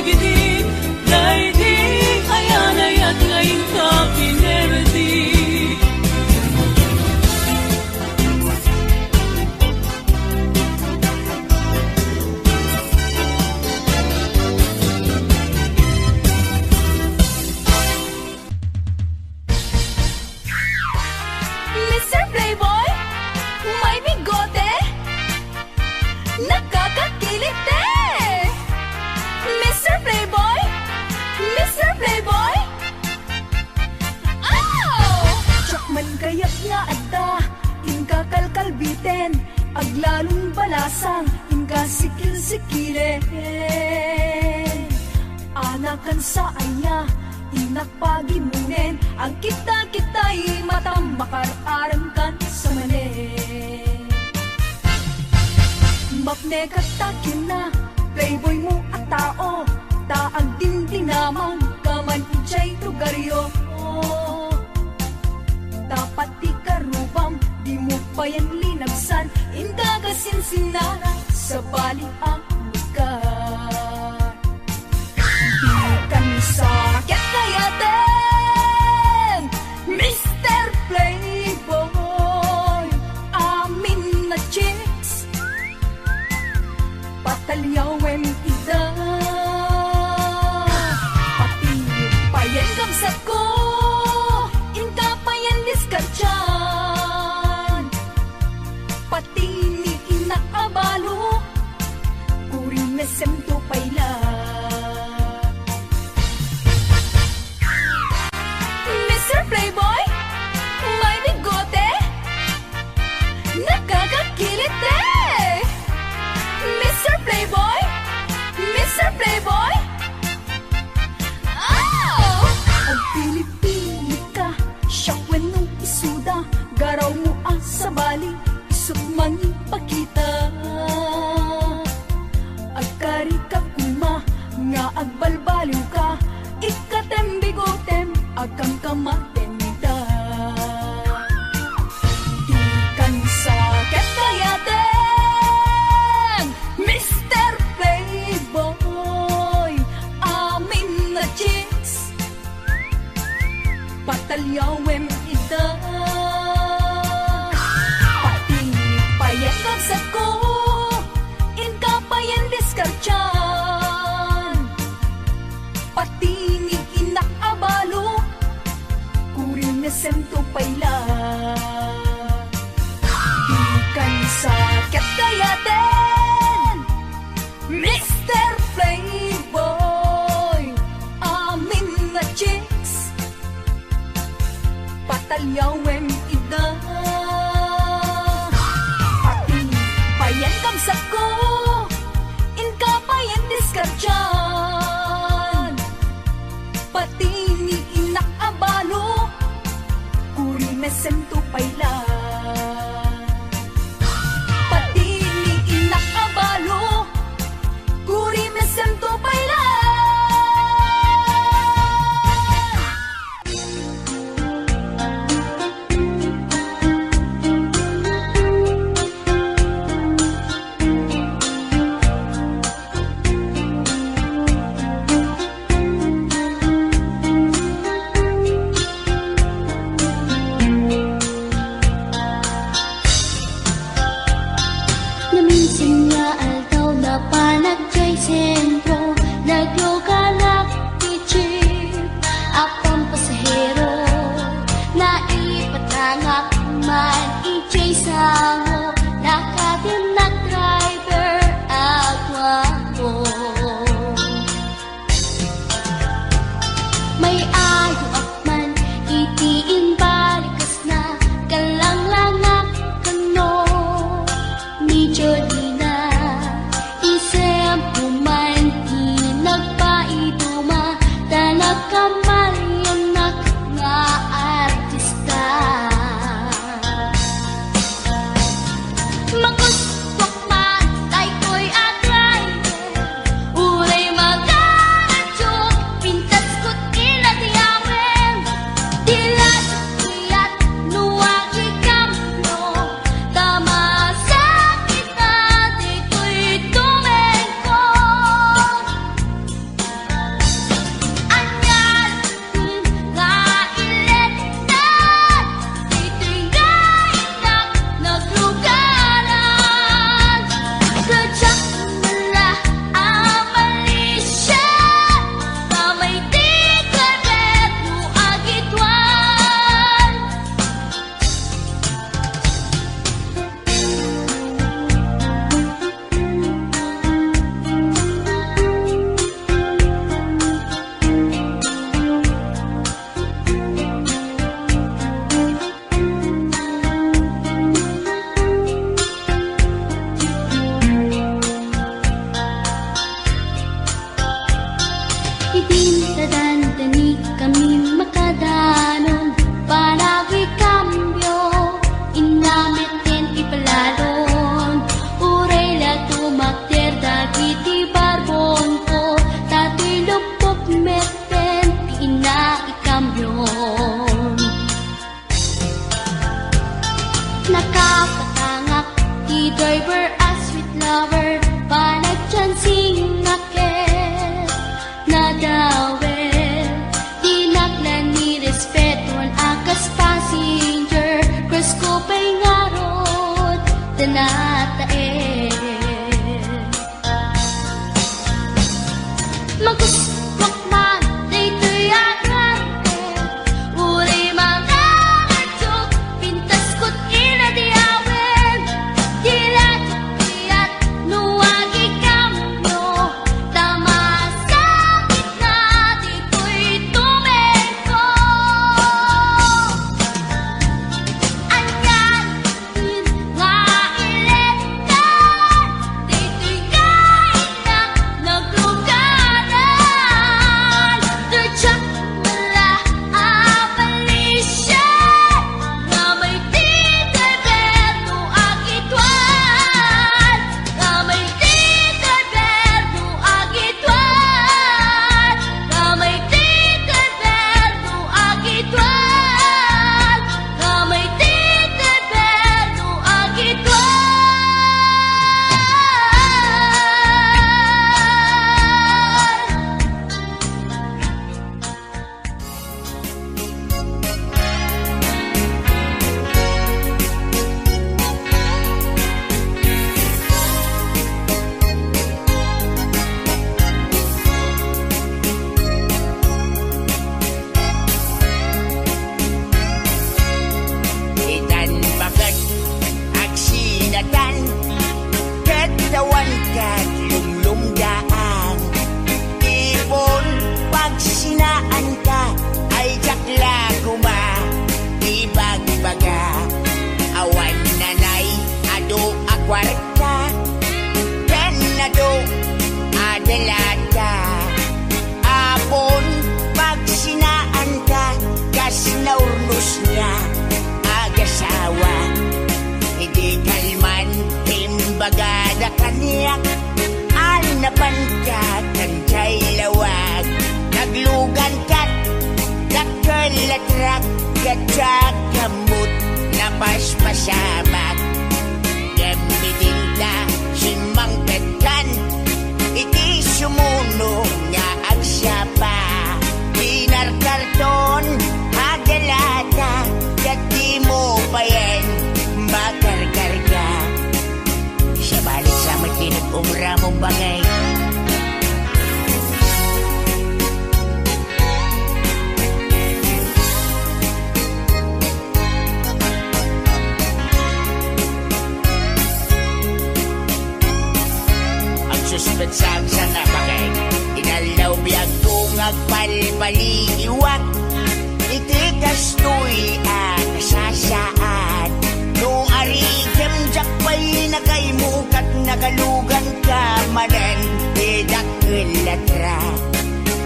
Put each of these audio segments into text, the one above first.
gidi daydi ayana yadrayin kapinerdi. Mr. Playboy, may bigote, nakakakilig eh. Mr. Playboy, Mr. Playboy, oh! Chakman kayak nga adda, inka kalkalbiten, aglalong balasang, inka sikil-sikile. Anakan sa anya, inakpagimunen, ang kita-kita'y matambakar arangkan sa mani. Mapne katakin na, playboy mo at tao, taag din dinamang, kaman ichay lugaryo. Dapat di karubam, di mo pa yan linagsan, indagasin sinara sa bali ang lugar. Di kami sakit kaya din, Mr. Playboy, amin na chicks, patalyawin ida, pati payan kamsat ko, inka payan diskartyan, pati ni inaabalo, kurin mesem to payla. Mr. Playboy, may bigote, nakakakilit eh. Mr. Playboy, Mr. Playboy, oh! Ang pili-pili ka, syakwen nung isuda, garaw mo ang sabali, isot manging pakita. Agkari ka kuma, nga agbalbaliw ka, ikatem bigotem, agkang kamatenda. Di kan sakit kaya din, Mr. Playboy, amin na chicks, patalyawin ida, pati payan kamsat ko, inka payan diskartyan, pati ni inaabalo, kurin na sento payla. Di kan sakit kaya din, Mr. Playboy, amin na chicks, patalyawin ida, pati payan kamsat ko, inka payan diskartyan, pati ni inaabalo, kurin mesem to payla. Pati ni inaabalo, kurin mesem to payla. Idinadandani kami makadanon para kambyo inamitin ipalalon uray la tumakter dagiti barbon ko tato'y lupok meten ina ikambyon nakapatangak ti driver as sweet lover panagchansing nakes nadawel dinaklan ni respeton akas passenger cross ko pa'y ngarot tanatae magkuskwak man daytoy agrante uri mga katsok pintas ko't inadiawen dilat at nuwagi kamyo tamasakit na dito'y tumeko anyan nga ilekan dito'y kain na naglugaran Dirtsak wala abalisya nga may titaberno agitwan nga may titaberno agitwan nga may titaberno agitwan nga may titaberno agitwan Itan bagat aksinatan katawan kat lumlumdaan ipon pag sinaan ka ay jakla kuma ibagbaga awan nanay ado akwarta kanado adalata apon pag sinaan ka kas naurnos niya agasawa hindi kalman imbagada kaniyak alnapan ka kancay lawag naglugan kat nakalatrak katsak kamot napaspasamak gamitin ta simang petan iti sumuno nga agsapa pinarkarton agalata dati mo pa yan makarkarga sa balik sa matinag umra mong bagay ang suspensang sa nabagay inalaw biyag kong agpalpaliiwak iti kastoy kasasaan no arigem jakpay nakaimukat nagalugan ka manan idakilatra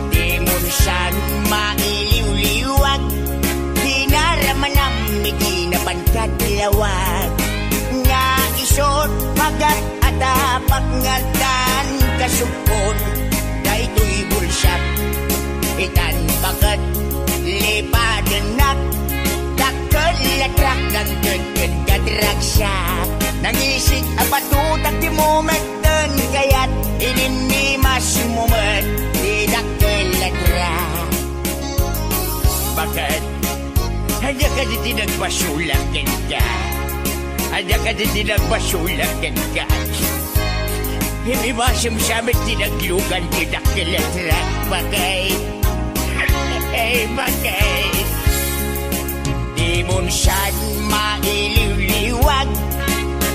di munsan mailiw-liwag dinaramanam iginabankat lawag nga isot pagat atapak ngatan kasupon daytoy bulsyak itan bagat lipadenak dakkelatrak ng gagad kadragsyak nangisik apatutak di momenten kayat inini masumumet di dakkelatrak bagat hanya ka di tinagpasulakin ka hanya ka di tinagpasulakin ka hindi masamsamit tinaglugan di dakkelatrak bagay bagay di munsan mailiw-liwag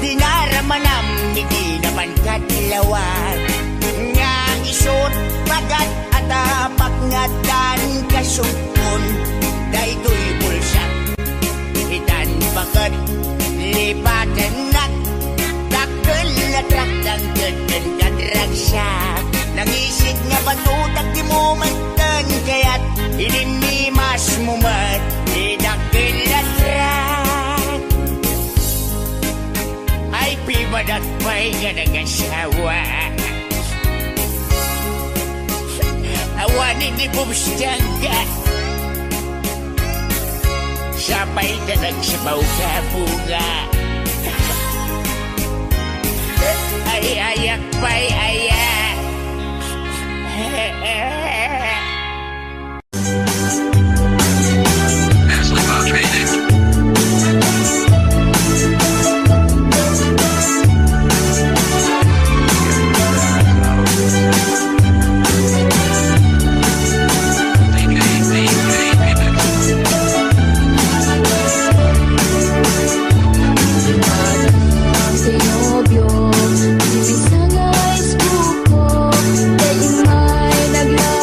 dinaramanam hindi naman katlawag nga isot bagat atapak ngatan kasupon daytoy bulsak itan bagat lipatanak dakkelatrak ng gagad kadragsyak nangisig nga batutak di moment Inimimas mo man Inakilatrat Ay pibadat pa'y nga nag-asawa Awanin ni Bumstangga Sabay ka nagsabaw ka bunga Ay ayak pa'y ayak Sinobyo, ibig sa nais buko, dahil may nagla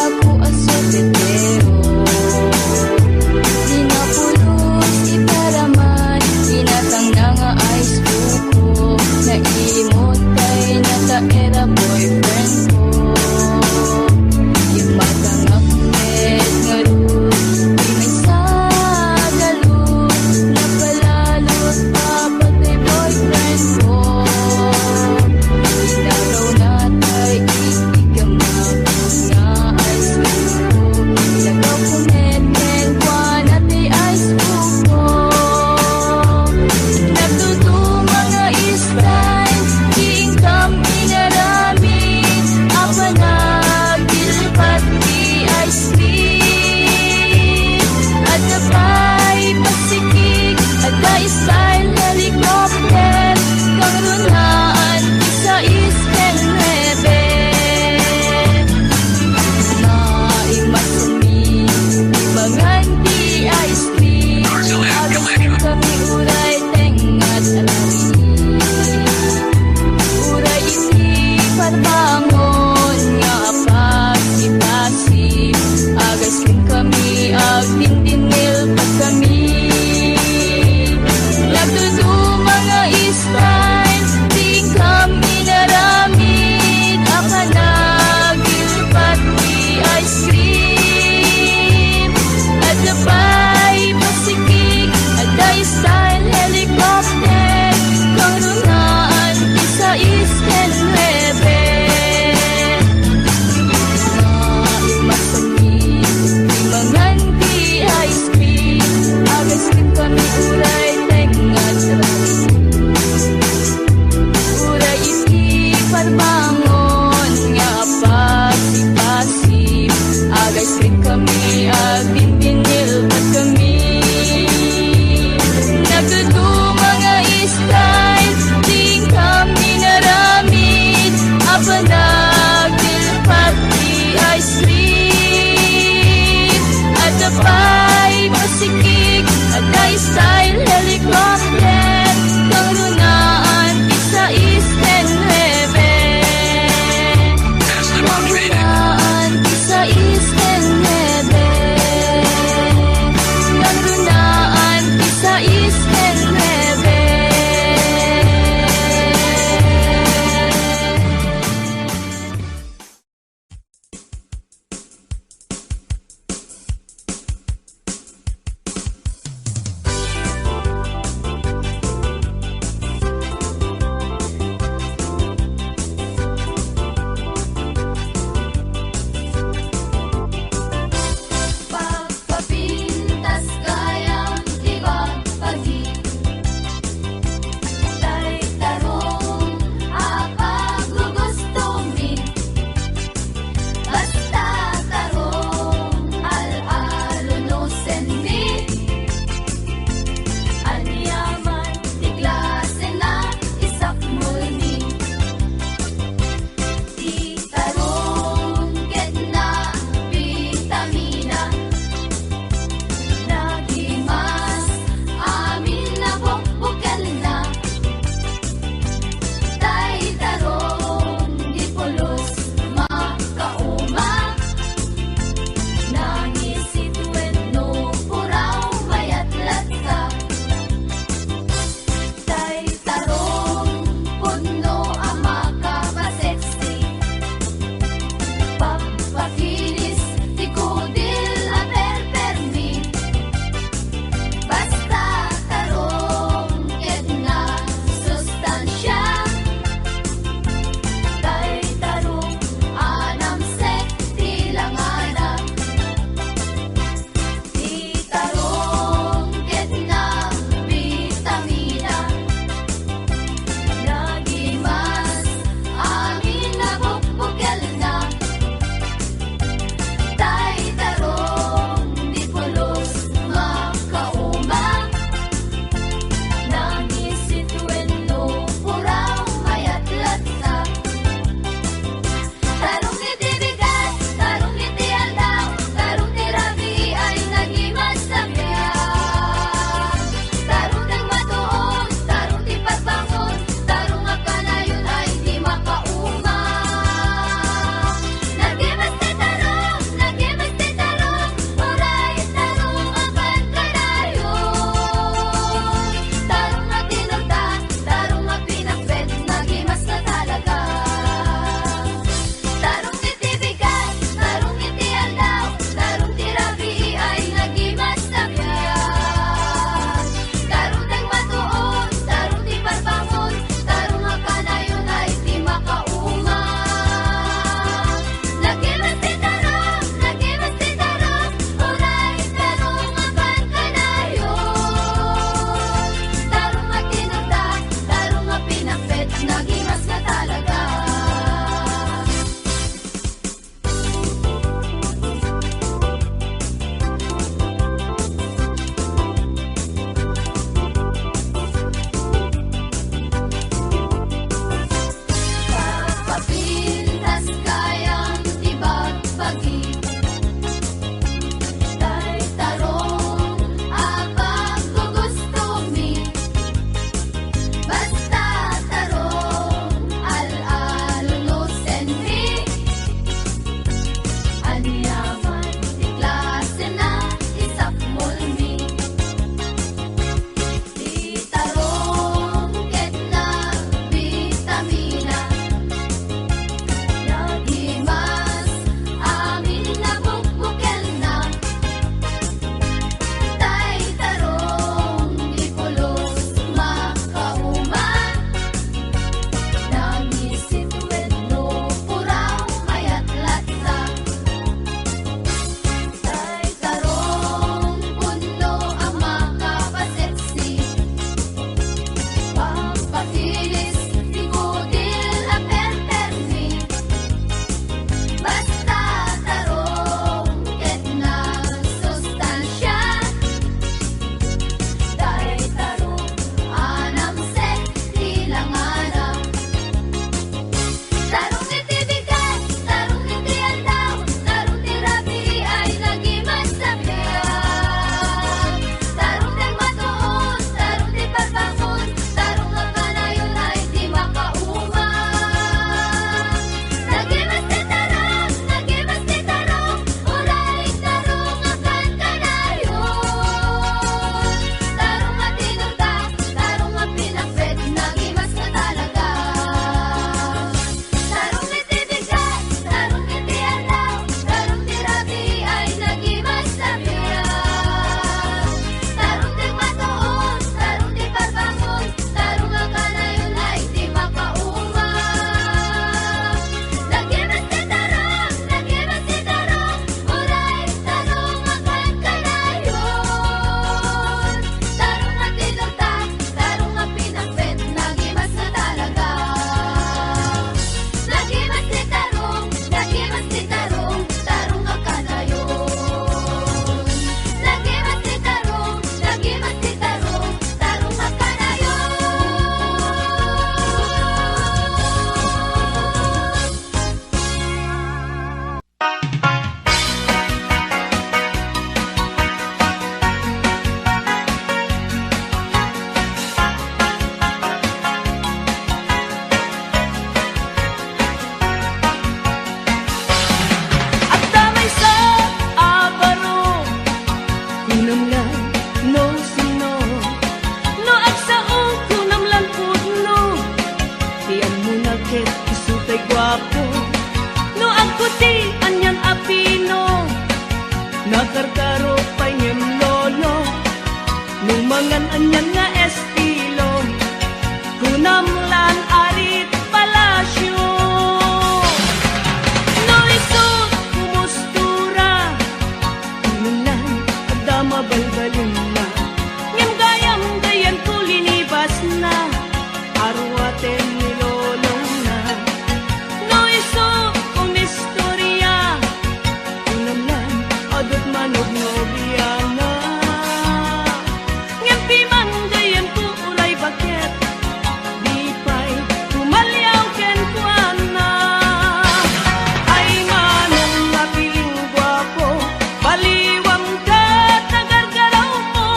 Ngan anyan nga estilo, kunamlan arit palasyo. No isot kumustura, inulan adama balbalin na. Ngem gayam gayan kulinibas na, arwaten nilolong na. No isot kumistorya, kunamlan adot manog nobiana. Ngem piman gayan ku ulay baket, di pa'y tumalyaw ken kuana. Ay manong napiling gwapo, baliwam ka tagargaraw mo,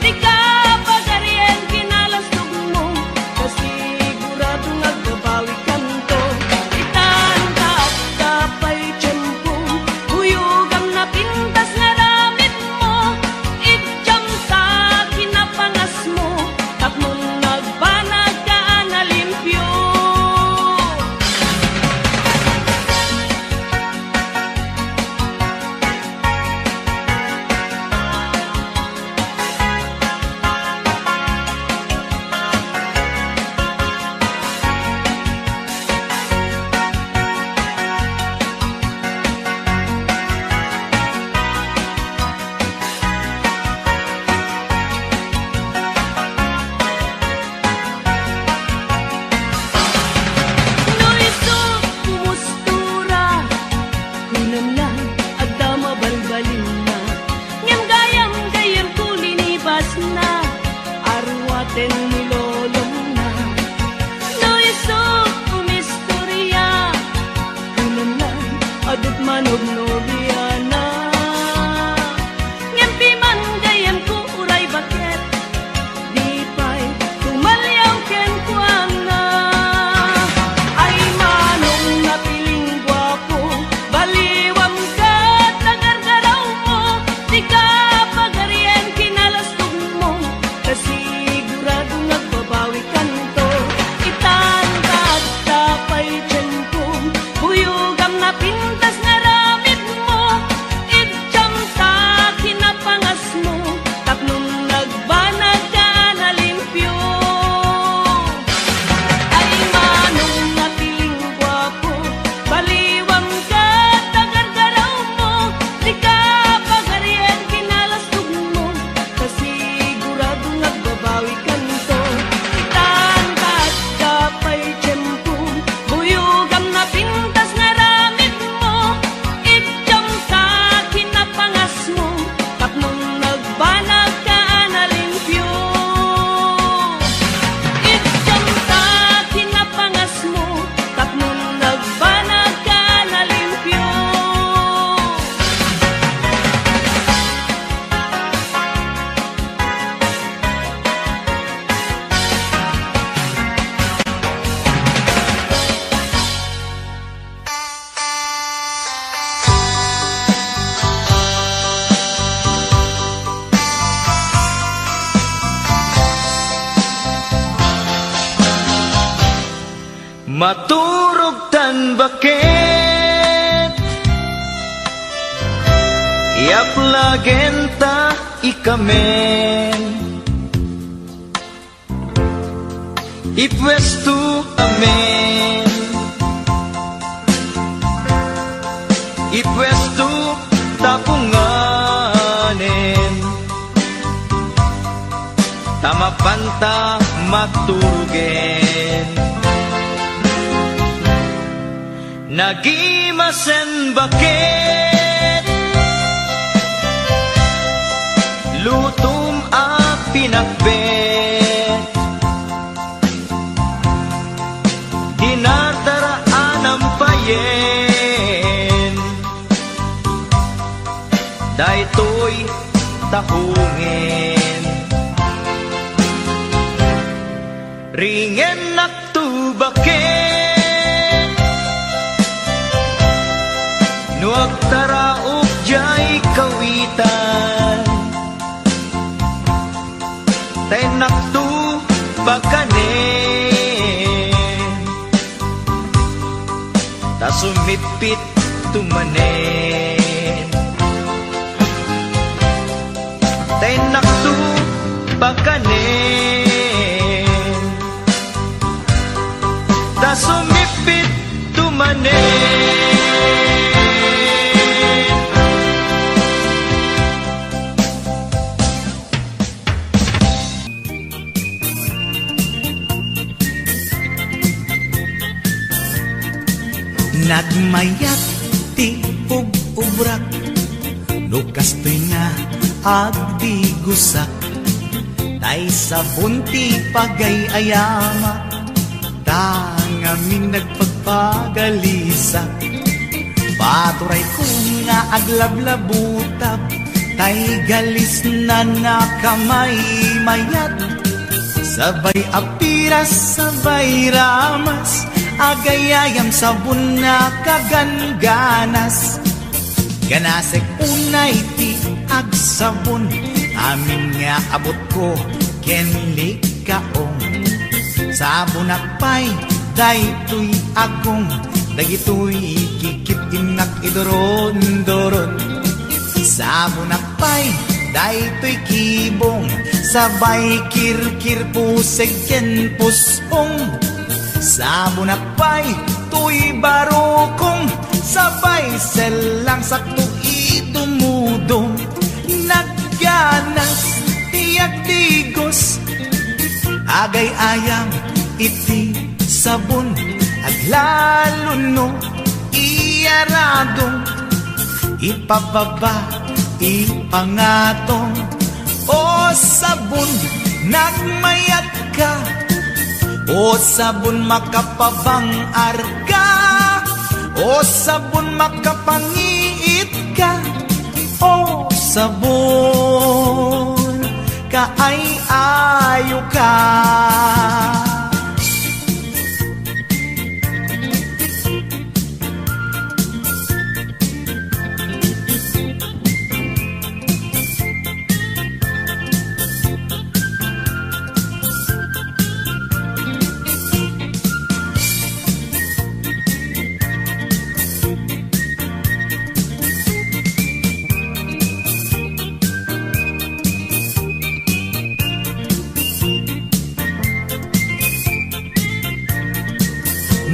di ka pagaryen kinalastog mo, kasigurado nagbabawi kanto. Itan ka at kapay tiyempo, huyugam na pintas nga ramit mo, itjam sa kinapangas mo, tapnon nagbanag ka na limpyo. No isot kumustura, kunamlan adama balbalin na. Ngem gayam gayan kulinibas na, arwaten nilolong na. No isot kumistorya, kunamlan adot manog nobiana. Ngem piman gayan ku uray baket, di pa'y tumalyaw ken kuana. Ay manong napiling gwapo, baliwam ka tagargaraw mo, di ka pagaryen kinalastog mo, kasigurado nagbabawi kanto. Itan ka at tapay tiyempo, huyugam na pintas nga ramit mo, itjam sa kinapangas mo, tapnon nagbanag ka na limpyo. Ay manong napiling gwapo, baliwam ka tagargaraw mo, di ka pagaryen kinalastog mo, kasigurado nagbabawi kanto. Itan ka at kapay tiyempo, huyugam na pintas nga ramit mo, itjam sa kinapangas mo, tapnon nagbanag ka na limpyo. Itjam sa kinapangas mo, tapnon nagbanag ka na limpyo. Maturog tan baket, iaplagenta ikamen, ipwestu amen, ipwestu tapunganen, tamapanta maturugen. Nagimasen baket, lutum a pinakbet, dinataraan ang payen, daytoy tahungen, ringen naktu baket, nuag taraok jay kawitan, tenak tu bakanen, tasumipit tumanen, tenak tu bakanen. Nagmayat ti ug-ubrak, lukas to'y nga agdi gusak, tay sa bunti pagay-ayama, tangamin nagpagpagalisak. Paturay ko nga aglablabutab, tay galis na nakamay mayat, sabay apiras, sabay ramas, agayayam sabon na kaganganas. Ganasek unay ti agsabon, amin nga abot ko kenlik kaong. Sabon akpay, daytoy agong, dagitoy kikip inak idoron-doron. Sabon akpay, daytoy kibong, sabay kirkir puseg ken puspong. Sabon akpay, tuy barukong, sabay selang sakto itumudong. Nagganas, tiyak tigos, agay ayam iti sabon, at lalo no iyaradong, ipababa ipangatong. O sabon, nagmayat ka, o sabon makapabang arka, o sabon makapangiit ka, o sabon kaay-ayo ka.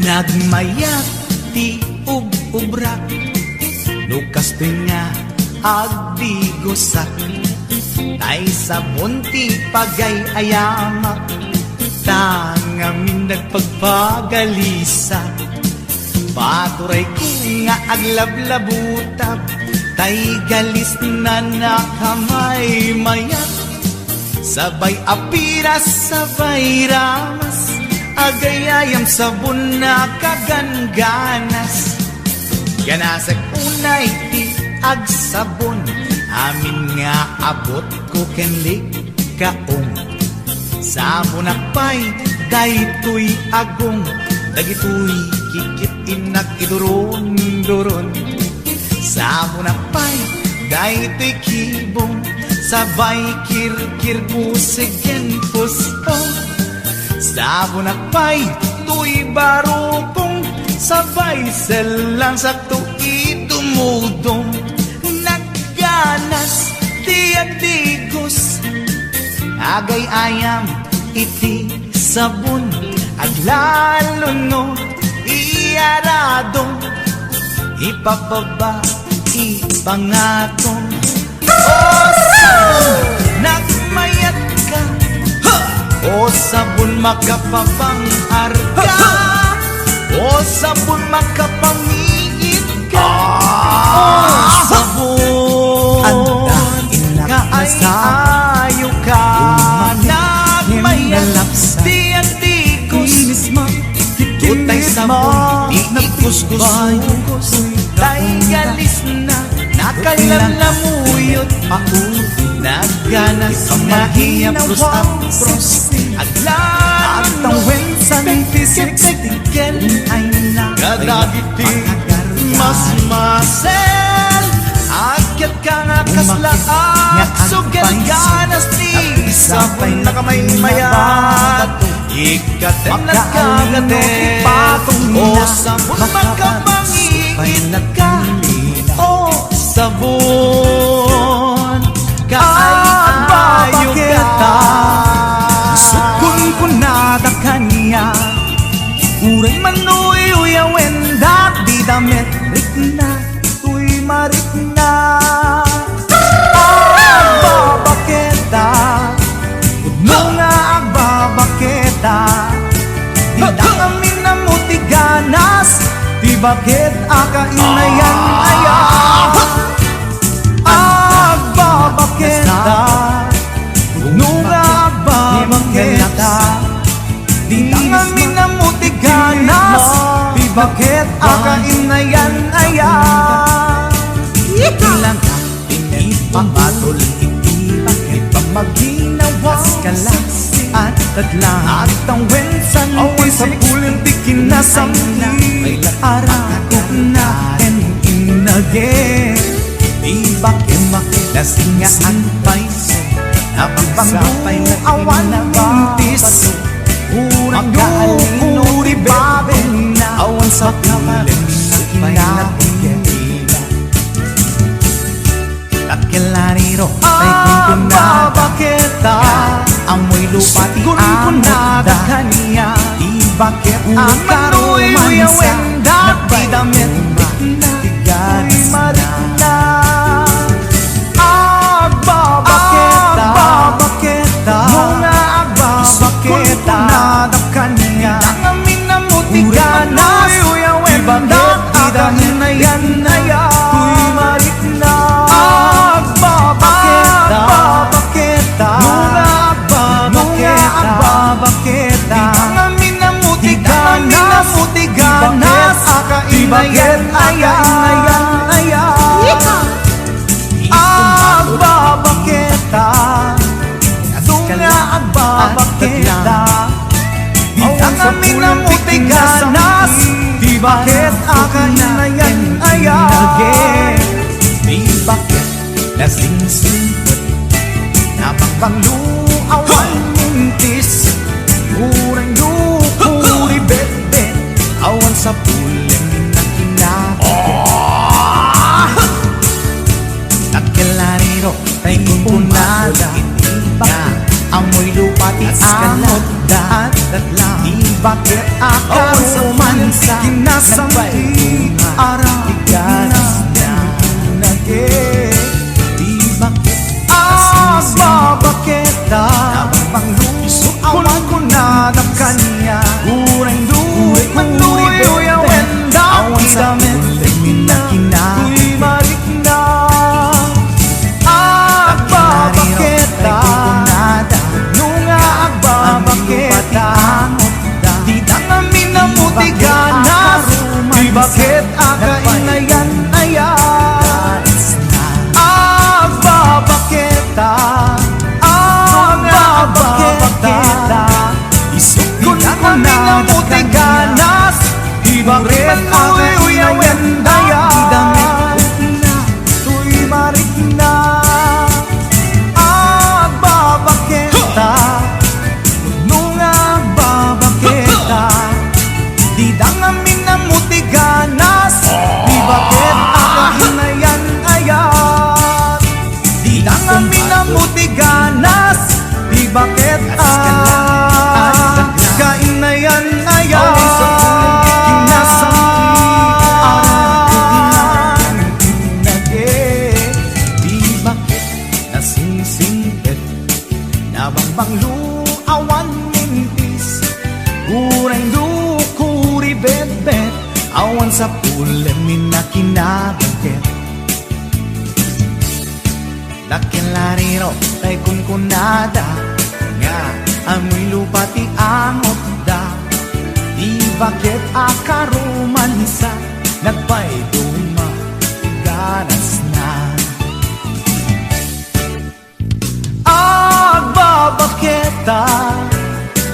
Nagmayat ti ub-ubrak, lukas to'y nga agdi gusak, tay sa bunti pagay-ayamak, tangamin nagpagpagalisak. Paturay ko nga aglablabutab, tay galis na nakamay mayat, sabay apiras, sabay ramas, agayayam sabon na kaganganas. Ganasag unay ti agsabon, amin nga abot ko kenlik kaong. Sabon akpay, daytoy agong, dagitoy kikit inak idoron-doron. Sabon akpay, daytoy kibong, sabay kirkir puseg ken puspong. Sabon akpay, tuy barupong, sabay selang sakto itumudong. Nagganas, tiyak tigos, agay ayam iti sabon, at lalo no iyaradong, ipababa ipangatong. O sabon, nagmayat ka, o sabon makapabang arka, o sabon makapangiit ka, o sabon kaay-ayo ka. Nagmayat tiyak tigos, utay sabon iikus-kus, tay galis na nakalamlamuyot, nagganas mahiyapros apros, aglaan mo tikit-tiken ay nakadagiti mas-masel. Akyat ka nga kaslaak, sugal ganas ti sabon na kamay mayat, ikaten nagkagaten, o sabon magkapangiit ka, o sabon kaay-ayo ka. Sukun ko nada kanya, uray manuy uyawen dati damit rikna, tuy marikna. Agbabaketa, udmo nga agbabaketa, di amin na mo ti ganas, di bakit Ipamatol iti bakit pa maginawa kalas at tadla at ang wensan awan sa pulen di kinasamli arakot na and inage di bakit nasingaan paiso napagbangay na awan mintis urang uri babe awan sa pulen inage Kakilariro ay kumpuna amoy lupa ti amada kaniya di bakit akaruman sa nagdamit na tiganas na agbabaketa mga agbabaketa kaniya nangamin na mutiganas di bakit akahin na yan na yan tuy marit na agbabaketa agbabaketa nangamin na mutiganas akainayan ayan agbabaketa dunga agbabaketa di nangamin na mutiganas di bakit akainayan ayan di bakit nasingsingkot napagpangluawan mintis urang lukuri bete awan sa pulen na kinakot Kakilariro ay kumpunada na amoy lupa ti amot at datla di bakit akaruman sa kinasampi arakiganas na nage di bakit agbabaketa awan ko na na kanya urang duwit manuyo yawen awan sa pulen na kinakot marik na agbabaketa nunga agbabaketa di tangamin na mutiganas di bakit akainayan ayan agbabaketa isukon ko na mutiganas di bakit akainayan ayan tuy marik na agbabaketa nunga agbabaketa di dangamin na mutiganas di bakit akainayan ayan di dangamin na mutiganas di bakit kainayan ayan Bangluawan mintis urang dukuri bebet awan sa pulen minakinabaget Nakilariro tay kunkunada nga amoy lupa ti angot da di bakit akaruman sa nagpay ganas na agbabaketa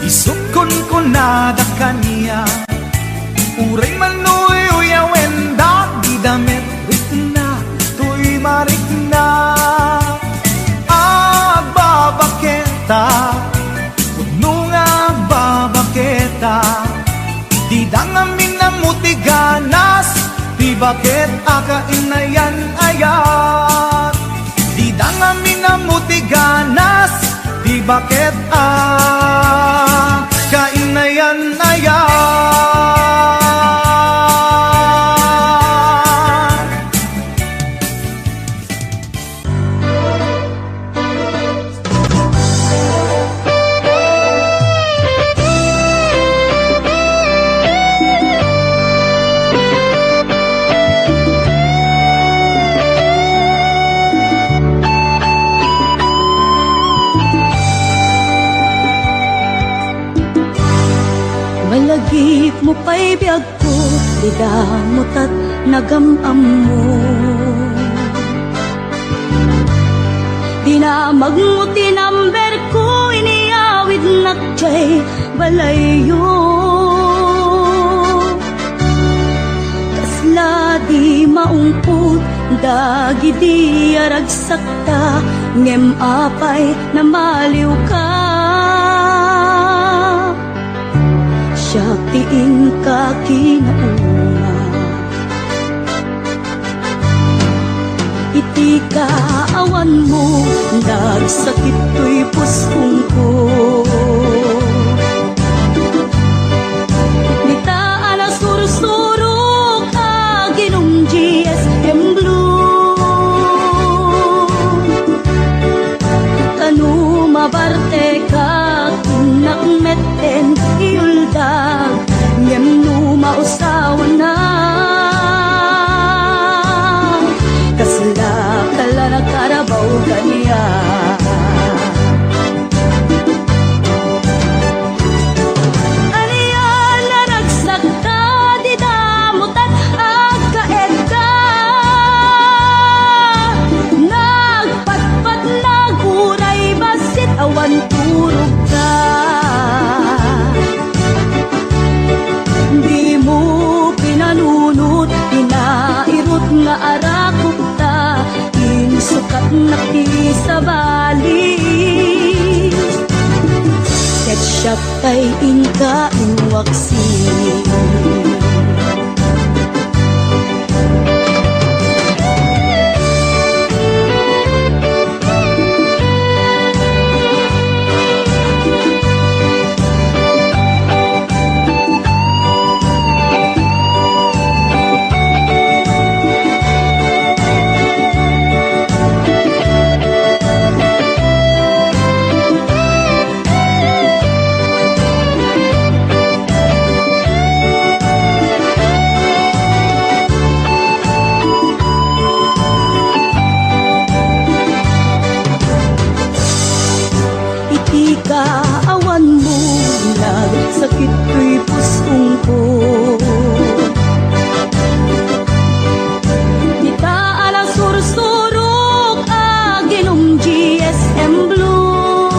isukon ko na da kaniya uray manuy uyawen da di damit na tuy marik na agbabaketa nunga agbabaketa di dangamin na mutiganas di bakit akainayan ayan di dangamin na mutiganas di bakit kainayan ayan Malagip mo pa'y biyag ko, di damot at nagamam mo. Tinamagmuti number ko, iniawid nakjay balayo. Kasla di maungput, dagi di aragsakta, ngem apay na maliw ka. Siya tiin ka kinaunga, iti kaawan mo, nagsakit to'y puskong ko. Nitaan na sursurok, aginong GSM Blue. Kanu mabarte ka, kinakmeten iuldag, ngem no mausawan na. Kasla kala na karabaw kaniya. Aniya na nagsakta, di damutan agkaed ka. Nagpatpat naguray basit awan turog ka. Di mo pinanunot, pinairot nga arakot ta, insukat na ti sa bali. Ketchup tay inka inwaksi. Kaawan mo, nagsakit ko'y puskong ko. Nitaan ang sursurok, aginong GSM Blue.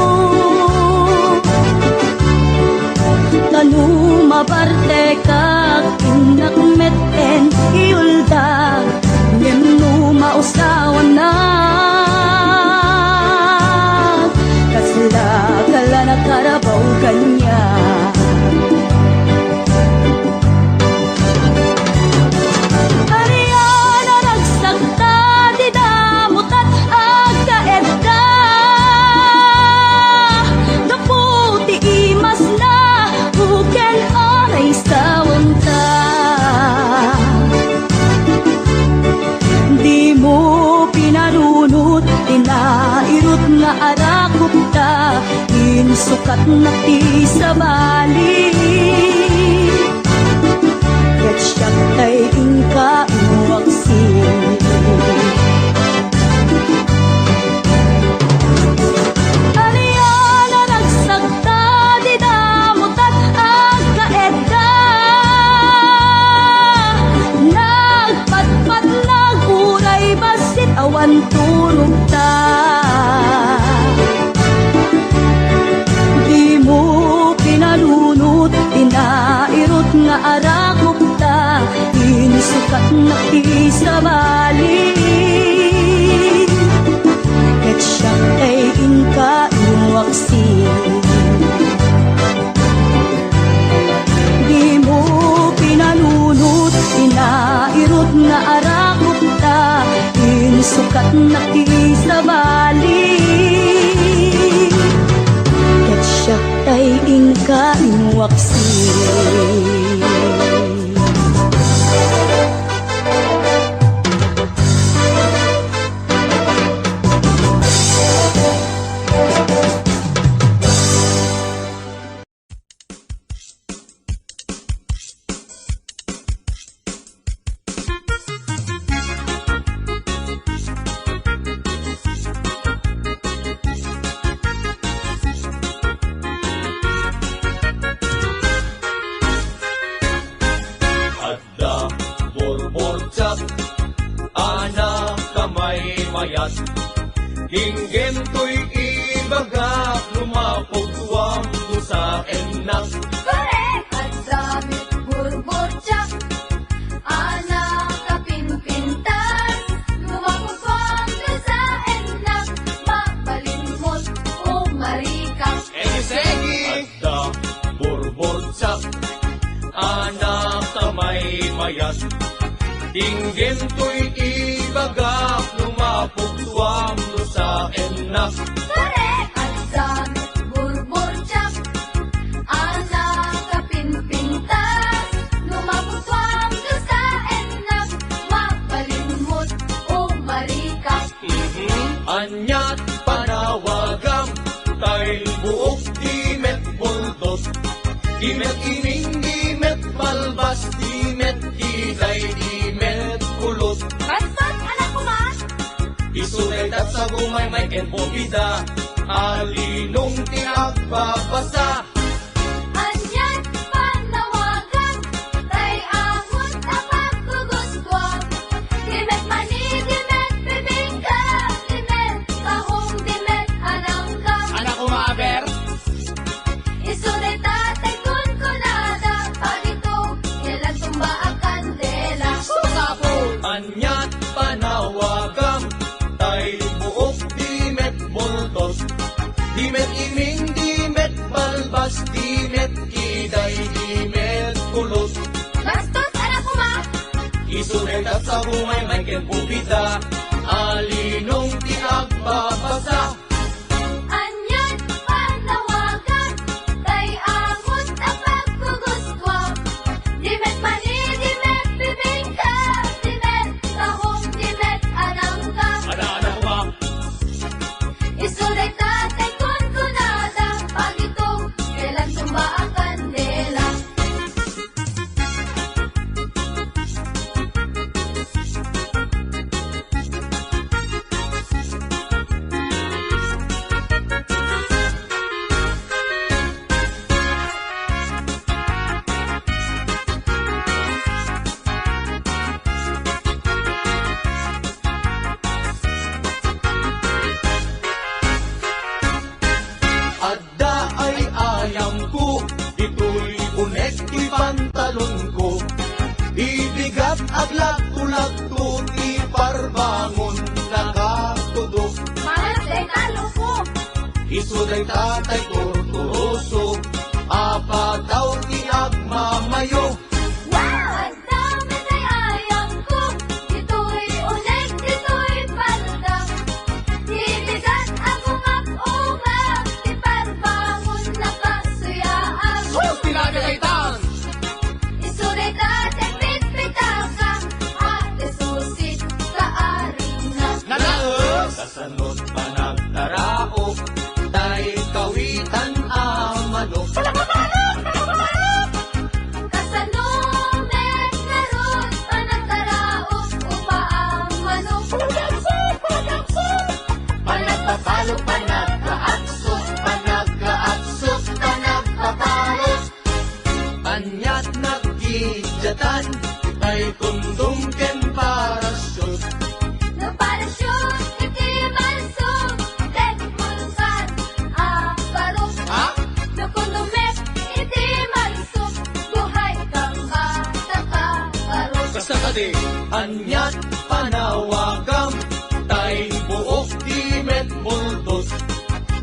Kanu mabarte ka, kinakmeten iuldag, ngem no mausawan na. Kasla kala na karabaw kanya. Ariya na nagsakta, di damutat agkaed ka. Daputi imas na, huken aray sawan ta. Di mo pinanunot, tinairot nga arakot ta, insukat na ti sa bali. Ketchup tay inka iwaksi. Aniya na nagsakta, di damutat agkaed ka. Nagpatpat naguray basit awan turog ta. Di mo pinanunot, pinairot nga arakot ta, insukat na ti sa bali. Ketchup tay inka iwaksi. Di mo pinanunot, pinairot nga arakot ta, insukat na ti sa bali. Ketchup tay inka iwaksi. Inggem to'y ibaga, lumapog tuwang to sa enak. Korek! At damit burbotsak, anak kapinpintas, lumapupang ka sa enak, mapalimot o marikas. Segi! Adda, burbotsak, anak kamay mayat. Inggem to'y ibaga, lumapog tuwang to sa enak. Korek! At damit burbotsak, anak kapinpintas, lumapupang ka sa enak, mapalimot o marikas. Anyat panawagang, tay buok dimet bultos. Dimet ining, dimet balbas, dimet kitay, dimet kulot. Bastos, anak ko ma! Isunetat sa gumay may kenpobida, alinong tinagpapasa. Anyat panawagan, tay amon tapat kuguskwag. Dimet mani, dimet bibingka, dimet tahong, dimet anangka. Anak ko maaber, Isunay tatay kun kunada, pagito, kailan tumba ang kandela. Anyat panawagang, tay buok dimet bultos. Dimet ining, dimet balbas, dimet kiday, dimet kulot. Bastos, anak ko ma! Isunetat sa bumay may kenpubida, alinong tinagpapasa. Anyat panawagan, tay amon tapat kuguskwag. Dimet mani, dimet bibingka, dimet tahong, dimet anangka. Anak ko ba? Isulay tatay kun kunada, pagito, kailan tumba ang kandela. Adda ay ayam ko, ito'y unek, ito'y pantalon ko. Ibigat aglat tulad to, iparbangon nakatudok. Malas day talo ko. Isuday tatay torturoso, apataw iagmamayo. Wow! Ang dami ay ayang ko. Ito'y unek, ito'y palda. Ibigat ang umap-umap, iparbangon na kasuyaan. pinagagaitan! Isunay tatay pitpitaka, ate susit sa arina. Nanaos! Kasanod pa nagtaraok, tay kawitan amano. Kasanumet naroon, panagtaraok, upaang manok. Panagpapalo, panagkaaksot, panagkaaksot, panagpapalos. Anyat nagkidyatan, tay kundum ken parasyon. No parachute, iti balsog, tek bulkan, barok. Ha? No kundumet, iti balsog, buhay kang bata ka, barok. Basta ka di. Anyat panawagam, tay buok dimet bultos.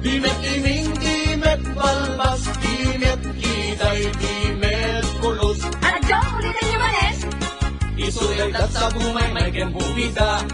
Dimet ining, dimet balbas, dimet kitay, dimet kulot. Ano, Jong, ulitin niyo man eh? Isulit at sa bumay may kenpubida,